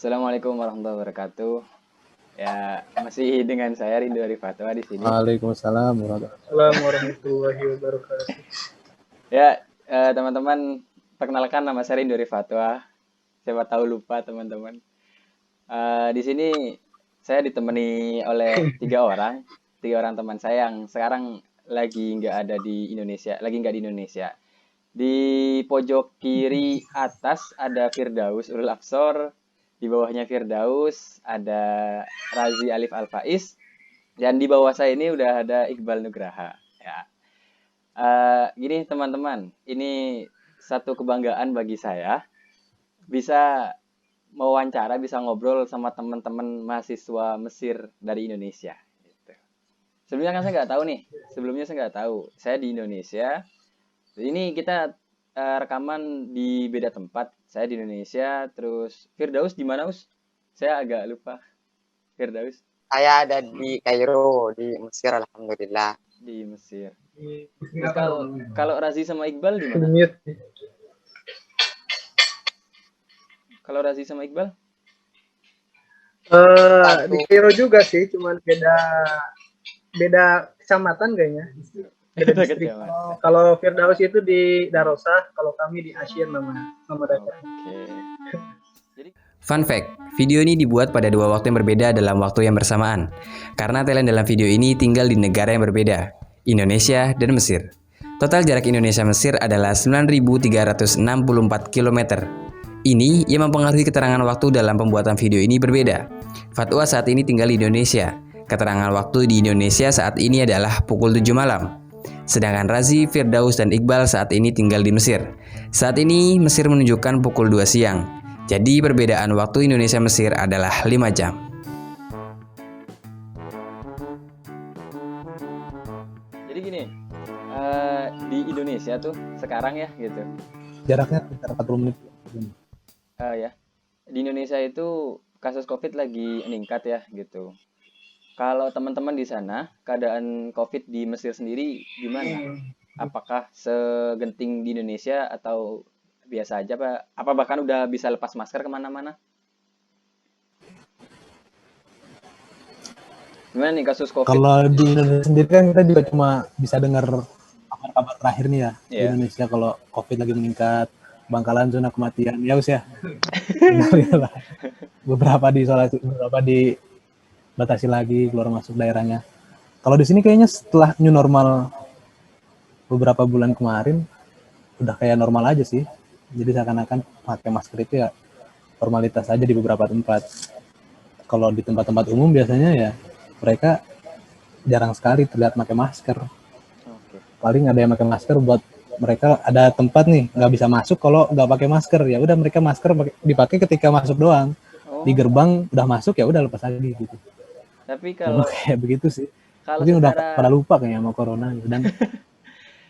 Assalamualaikum warahmatullahi wabarakatuh. Ya, masih dengan saya Rindu Arif Fatwa di sini. Waalaikumsalam warahmatullahi Assalamualaikum warahmatullahi wabarakatuh. Ya, teman-teman, perkenalkan nama saya Rindu Arif Fatwa. Siapa tahu lupa teman-teman. Di sini saya ditemani oleh tiga orang teman saya yang sekarang lagi nggak ada di Indonesia, lagi nggak di Indonesia. Di pojok kiri atas ada Firdaus Ulul Absor, di bawahnya Firdaus ada Razi Alif Al Faiz, dan di bawah saya ini udah ada Iqbal Nugraha. Ya, gini teman-teman, ini satu kebanggaan bagi saya bisa mewawancara, bisa ngobrol sama teman-teman mahasiswa Mesir dari Indonesia. Gitu. Sebelumnya kan saya nggak tahu nih, saya di Indonesia. Ini kita rekaman di beda tempat. Saya di Indonesia, terus Firdaus di mana, Us? Saya agak lupa. Firdaus Saya ada di Kairo, di Mesir, alhamdulillah. di Mesir. Terus kalau Razi sama Iqbal di mana? Mute. Kalau Razi sama Iqbal? Di Kairo juga sih, cuman beda kecamatan kayaknya. Beda Beda distrik. kecamatan. Kalau Firdaus itu di Darosah, kalau kami di Asyir nama daerah. Oke. Fun fact, video ini dibuat pada dua waktu yang berbeda dalam waktu yang bersamaan. Karena talent dalam video ini tinggal di negara yang berbeda, Indonesia dan Mesir. Total jarak Indonesia-Mesir adalah 9.364 km. Ini yang mempengaruhi keterangan waktu dalam pembuatan video ini berbeda. Fatwa saat ini tinggal di Indonesia. Keterangan waktu di Indonesia saat ini adalah pukul 7 malam. Sedangkan Razi, Firdaus, dan Iqbal saat ini tinggal di Mesir. Saat ini Mesir menunjukkan pukul 2 siang. Jadi perbedaan waktu Indonesia-Mesir adalah 5 jam. Jadi gini, di Indonesia tuh sekarang ya gitu. Jaraknya sekitar 40 menit. Ya, di Indonesia itu kasus COVID lagi meningkat ya gitu. Kalau teman-teman di sana, keadaan COVID di Mesir sendiri gimana? Apakah segenting di Indonesia atau biasa aja, Pak? Apa bahkan udah bisa lepas masker kemana-mana? Gimana nih kasus COVID? Kalau di Indonesia sendiri kan kita juga cuma bisa dengar kabar-kabar terakhir nih ya. Di Iya. Indonesia kalau COVID lagi meningkat, Bangkalan zona kematian. Ya us ya. Tinggal beberapa diisolasi, beberapa dibatasi lagi keluar masuk daerahnya. Kalau di sini kayaknya setelah new normal beberapa bulan kemarin udah kayak normal aja sih. Jadi seakan-akan pakai masker itu ya formalitas aja di beberapa tempat. Kalau di tempat-tempat umum biasanya ya mereka jarang sekali terlihat pakai masker. Oke. Paling ada yang pakai masker buat mereka ada tempat nih nggak bisa masuk kalau nggak pakai masker, ya udah mereka masker dipakai ketika masuk doang. Oh, Di gerbang udah masuk ya udah lepas lagi gitu. tapi kalau Kayak begitu sih. kalau Mungkin udah secara pada lupa kayaknya sama corona gitu. Dan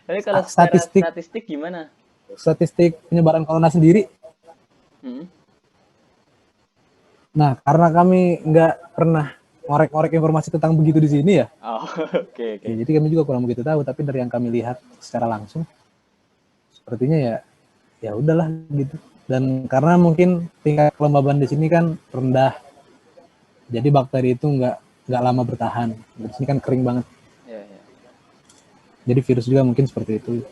tapi kalau secara statistik statistik gimana? statistik penyebaran corona sendiri. Hmm? Nah, karena kami nggak pernah ngorek-ngorek informasi tentang begitu di sini ya. Oh, oke. Ya, jadi kami juga kurang begitu tahu, tapi dari yang kami lihat secara langsung sepertinya ya udahlah gitu. Dan karena mungkin tingkat kelembaban di sini kan rendah, jadi bakteri itu nggak lama bertahan. Di sini kan kering banget, Ya. jadi virus juga mungkin seperti itu.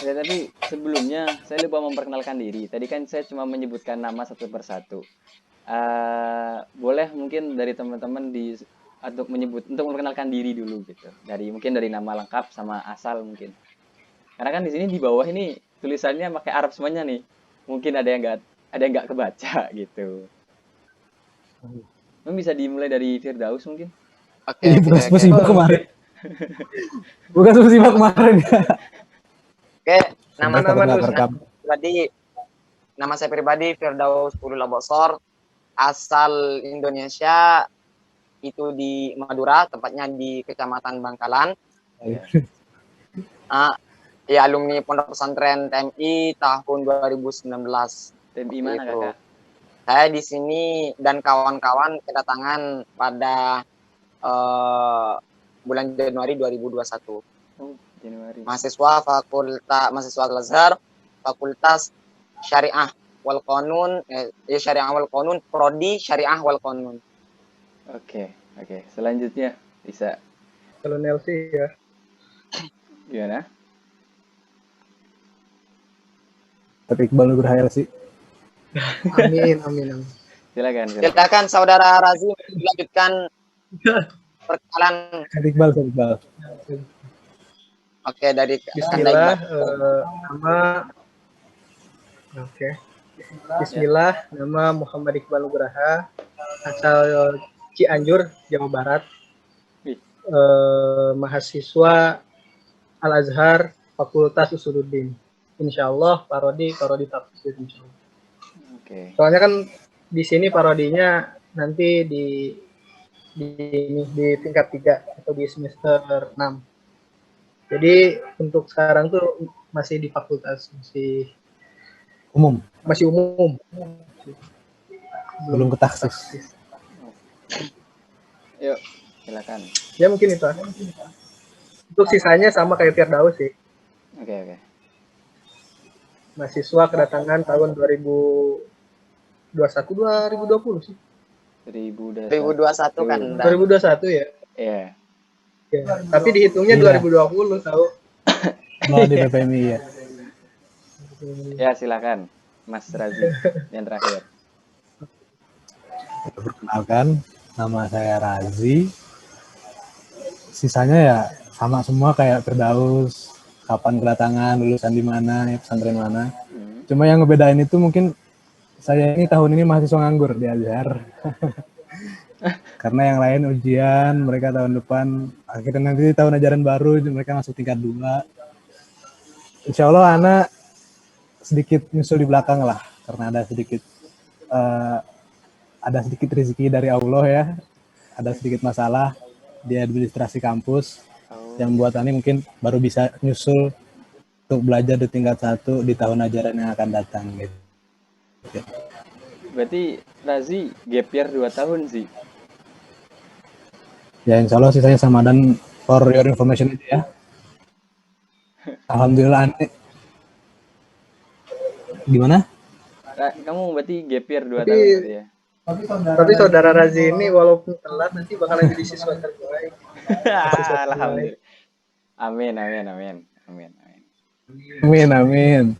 Ya, tapi sebelumnya saya lupa memperkenalkan diri. Tadi kan saya cuma menyebutkan nama satu persatu. Boleh mungkin dari teman-teman untuk memperkenalkan diri dulu gitu. Mungkin dari nama lengkap sama asal mungkin. Karena kan di sini di bawah ini tulisannya pakai Arab semuanya nih. Mungkin ada yang nggak kebaca gitu. Mungkin bisa dimulai dari Firdaus mungkin. Oke, Bukan musibah kemarin. Bukan musibah kemarin. Oke, nama Nggak kerekam. saya pribadi Firdaus Ulul Absor, asal Indonesia, itu di Madura, tepatnya di Kecamatan Bangkalan. Ya, alumni Pondok Pesantren TMI tahun 2019. TMI mana Gitu. kakak? Saya di sini dan kawan-kawan kedatangan pada bulan Januari 2021. Oh, Januari. Mahasiswa Al-Azhar, Fakultas Syariah wal Qanun, Syariah wal Qanun, prodi Syariah wal Qanun. Oke, oke. Selanjutnya bisa Kalau Nelsi ya. gimana? Tapi Iqbal Nugraha sih. Amin, amin, amin. Silakan, silakan. Silakan Saudara Razi melanjutkan perkenalan. Iqbal, Iqbal. Oke, dari Bismillah, Anda, nama Oke. Bismillah, nama Muhammad Iqbal Nugraha, asal Cianjur, Jawa Barat. Wih. Mahasiswa Al-Azhar, Fakultas Usuluddin. Insya Allah parodi tafsir insya Allah. Oke. Soalnya kan di sini parodinya nanti di tingkat 3 atau di semester 6. Jadi untuk sekarang tuh masih di fakultas, masih umum. Belum ke taksis. Yuk, silakan. Ya mungkin itu. Untuk sisanya sama kayak Firdaus sih. Oke, oke. Mahasiswa kedatangan tahun 2021 sih. 2021. 2021 kan. 2021 ya. Iya. Ya. Tapi dihitungnya Iya. 2020 tahu. Oh, di PPMI ya. Ya, silakan. Mas Razi yang terakhir. Perkenalkan, nama saya Razi. Sisanya ya sama semua kayak Firdaus, kapan kedatangan, lulusan di mana, ya pesantren mana. Cuma yang ngebedain itu mungkin saya ini tahun ini mahasiswa nganggur di Azhar. Karena yang lain ujian, mereka tahun depan, akhirnya nanti tahun ajaran baru, mereka masuk tingkat 2. Insya Allah anak sedikit nyusul di belakang lah, karena ada sedikit rezeki dari Allah ya, ada sedikit masalah di administrasi kampus yang buat Ani mungkin baru bisa nyusul untuk belajar di tingkat 1 di tahun ajaran yang akan datang gitu. Berarti Razi gap year 2 tahun sih. Ya insya Allah sisanya sama, dan for your information aja ya. Alhamdulillah Ani. Gimana? Kamu berarti gap year 2 Tapi- tahun berarti ya? Tapi saudara Razi ini walaupun telat nanti bakalan jadi siswa terbaik. Alhamdulillah. Amin, amin, amin. Amin, amin. Amin, amin.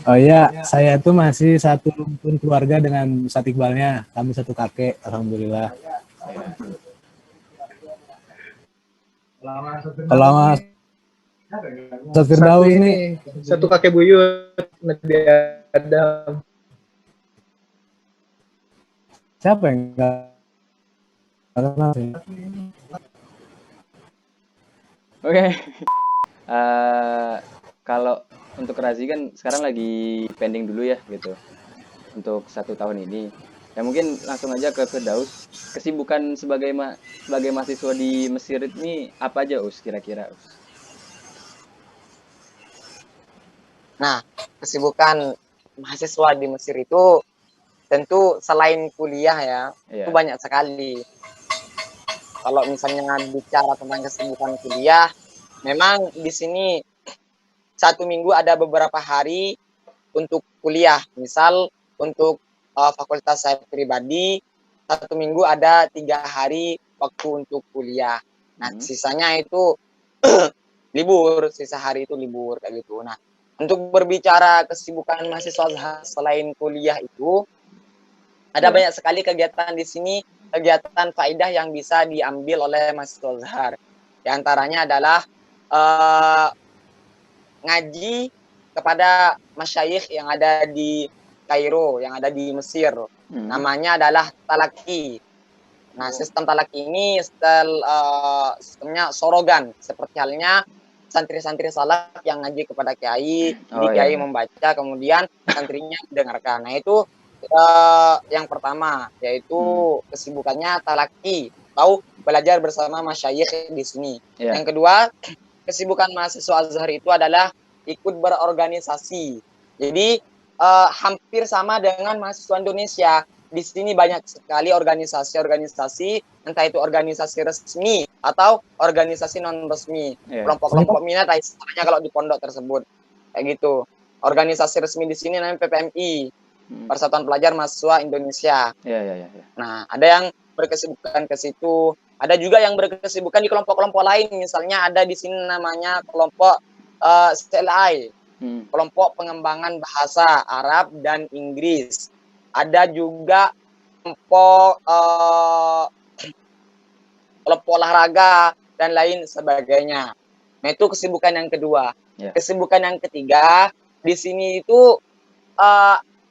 Oh iya, saya tuh masih satu rumpun keluarga dengan Ustadz Iqbalnya. Kami satu kakek, alhamdulillah. Kalau Mas Ustadz Firdaus ini Satu kakek buyut Nabi Adam. siapa yang nggak kenal sih? Oke. Kalau untuk Razi kan sekarang lagi pending dulu ya gitu. Untuk 1 tahun ini. Ya mungkin langsung aja ke Firdaus. Kesibukan sebagai mahasiswa di Mesir ini apa aja Us kira-kira Us? Nah, kesibukan mahasiswa di Mesir itu tentu selain kuliah ya, Iya. itu banyak sekali. Kalau misalnya bicara tentang kesibukan kuliah, memang di sini 1 minggu ada beberapa hari untuk kuliah. Misal untuk fakultas saya pribadi, 1 minggu ada 3 hari waktu untuk kuliah. Nah, sisanya itu libur, sisa hari itu libur kayak gitu. Nah, untuk berbicara kesibukan mahasiswa selain kuliah itu, ada banyak sekali kegiatan di sini, kegiatan faedah yang bisa diambil oleh mahasiswa Azhar. Di antaranya adalah ngaji kepada masyayikh yang ada di Kairo, yang ada di Mesir. Namanya adalah talaki. Nah, sistem talaki ini sistemnya sorogan, seperti halnya santri-santri salaf yang ngaji kepada kiai, jadi kiai membaca, kemudian santrinya mendengarkan. Nah, itu yang pertama, yaitu kesibukannya talaki, atau belajar bersama masyayikh di sini. Yang kedua, kesibukan mahasiswa Azhar itu adalah ikut berorganisasi. Jadi hampir sama dengan mahasiswa Indonesia. Di sini banyak sekali organisasi-organisasi, entah itu organisasi resmi atau organisasi non resmi. Kelompok-kelompok minat istilahnya kalau di pondok tersebut. Kayak gitu. organisasi resmi di sini namanya PPMI, Persatuan Pelajar Mahasiswa Indonesia. Ya. Nah, ada yang berkesibukan ke situ, ada juga yang berkesibukan di kelompok-kelompok lain. Misalnya ada di sini namanya kelompok CLI, kelompok pengembangan bahasa Arab dan Inggris. Ada juga kelompok olahraga dan lain sebagainya. Nah, itu kesibukan yang kedua. Kesibukan yang ketiga, di sini itu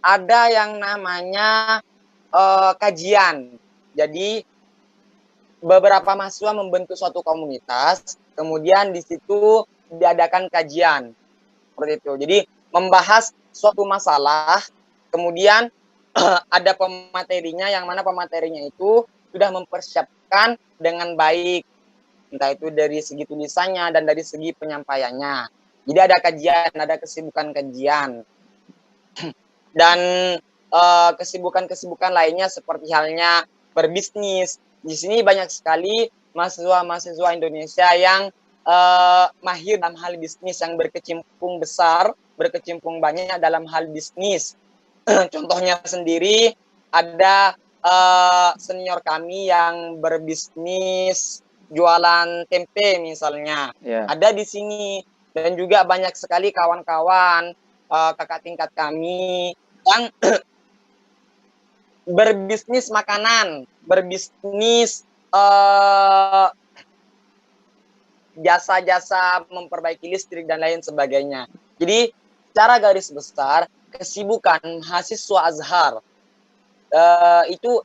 ada yang namanya kajian. Jadi beberapa mahasiswa membentuk suatu komunitas, kemudian di situ diadakan kajian. Seperti itu. Jadi membahas suatu masalah, kemudian ada pematerinya, yang mana pematerinya itu sudah mempersiapkan dengan baik, entah itu dari segi tulisannya dan dari segi penyampaiannya. Jadi ada kajian, ada kesibukan kajian. Dan kesibukan-kesibukan lainnya seperti halnya berbisnis. Di sini banyak sekali mahasiswa-mahasiswa Indonesia yang mahir dalam hal bisnis, yang berkecimpung besar, berkecimpung banyak dalam hal bisnis. Contohnya sendiri ada senior kami yang berbisnis jualan tempe misalnya, ada di sini. Dan juga banyak sekali kawan-kawan kakak tingkat kami yang berbisnis makanan, berbisnis jasa-jasa memperbaiki listrik dan lain sebagainya. Jadi secara garis besar kesibukan mahasiswa Azhar itu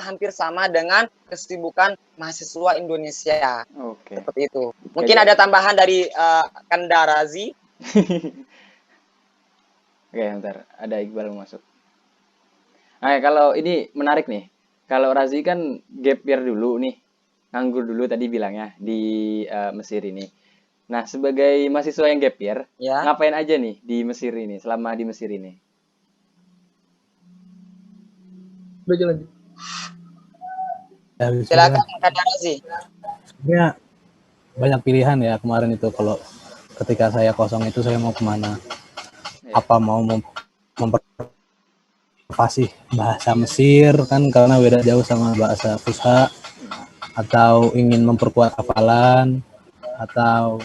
hampir sama dengan kesibukan mahasiswa Indonesia. Seperti itu. Mungkin ada tambahan dari Kanda Razi. Oke, bentar. Ada Iqbal masuk. Nah, kalau ini menarik nih. Kalau Razi kan gap year dulu nih. Nganggur dulu tadi bilangnya di Mesir ini. Nah, sebagai mahasiswa yang gap year, ngapain aja nih di Mesir ini, selama di Mesir ini? Lanjut. Silakan Kanda Razi. Sebenarnya banyak pilihan ya kemarin itu. Kalau ketika saya kosong itu saya mau kemana? Apa mau memperfasih bahasa Mesir kan karena beda jauh sama bahasa Fusha, atau ingin memperkuat hafalan, atau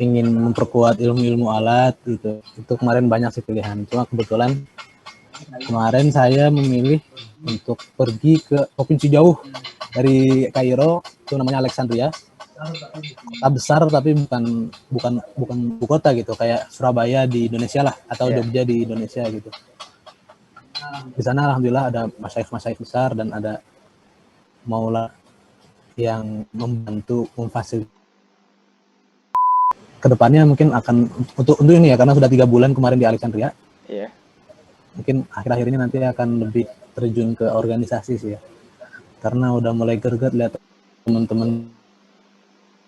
ingin memperkuat ilmu-ilmu alat gitu. Itu kemarin banyak sih pilihan. Cuma kebetulan kemarin saya memilih untuk pergi ke provinsi jauh dari Kairo, itu namanya Alexandria. Kota besar tapi bukan ibu kota gitu, kayak Surabaya di Indonesia lah, atau Jogja di Indonesia gitu. Di sana alhamdulillah ada masyaikh besar dan ada maula yang membantu memfasilitasi. Kedepannya mungkin akan untuk ini ya, karena sudah 3 bulan kemarin di Alexandria. Mungkin akhir-akhir ini nanti akan lebih terjun ke organisasi sih ya, karena udah mulai greget lihat teman-teman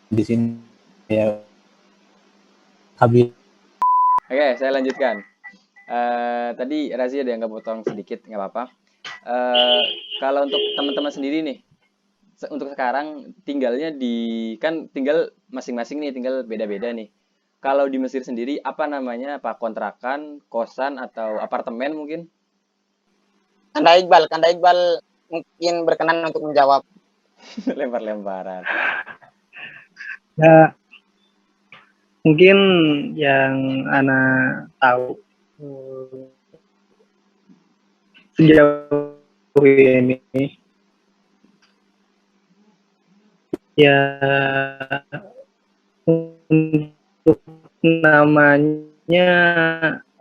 di sini ya. Habis. Oke, saya lanjutkan. Tadi Razi ada yang nggak potong sedikit, nggak apa-apa. Kalau untuk teman-teman sendiri nih, untuk sekarang tinggalnya kan tinggal masing-masing nih, tinggal beda-beda nih. Kalau di Mesir sendiri apa namanya? Apa kontrakan, kosan, atau apartemen mungkin? Kanda Iqbal mungkin berkenan untuk menjawab. Lempar-lemparan. Ya, mungkin yang Ana tahu sejauh ini ya, untuk namanya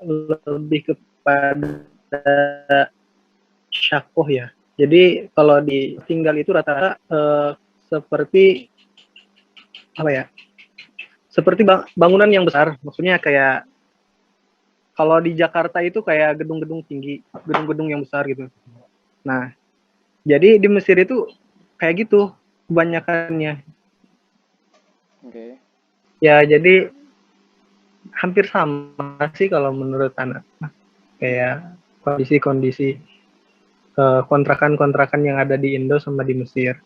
lebih kepada syakoh ya. Jadi kalau ditinggal itu rata-rata seperti apa ya? Seperti bangunan yang besar. Maksudnya kayak kalau di Jakarta itu kayak gedung-gedung tinggi, gedung-gedung yang besar gitu. Nah, jadi di Mesir itu kayak gitu kebanyakannya. Ya, jadi hampir sama sih kalau menurut anak. Kayak kondisi-kondisi kontrakan-kontrakan yang ada di Indo sama di Mesir.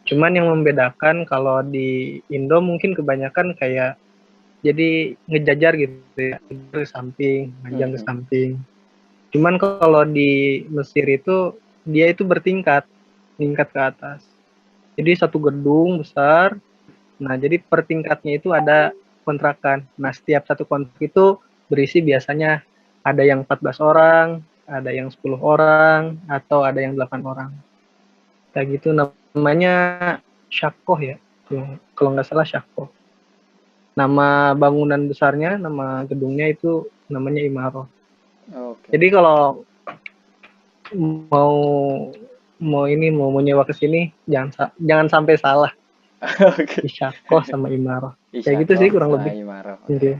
Cuman yang membedakan kalau di Indo mungkin kebanyakan kayak jadi ngejajar gitu ya, ke samping, panjang ke Mhm. samping. Cuman kalau di Mesir itu dia itu bertingkat, tingkat ke atas. Jadi satu gedung besar. Nah, jadi per tingkatnya itu ada kontrakan. Nah, setiap satu kontrak itu berisi biasanya ada yang 14 orang, ada yang 10 orang, atau ada yang 8 orang. Kayak gitu namanya Syakoh ya. Kalau nggak salah Syakoh. Nama bangunan besarnya, nama gedungnya itu namanya Imaroh. Oke. Jadi kalau mau mau nyewa ke sini jangan sampai salah Oke. di Syakoh sama Imaroh. Kayak gitu sih Isyaqah kurang sama lebih Imarah. Oke. intinya.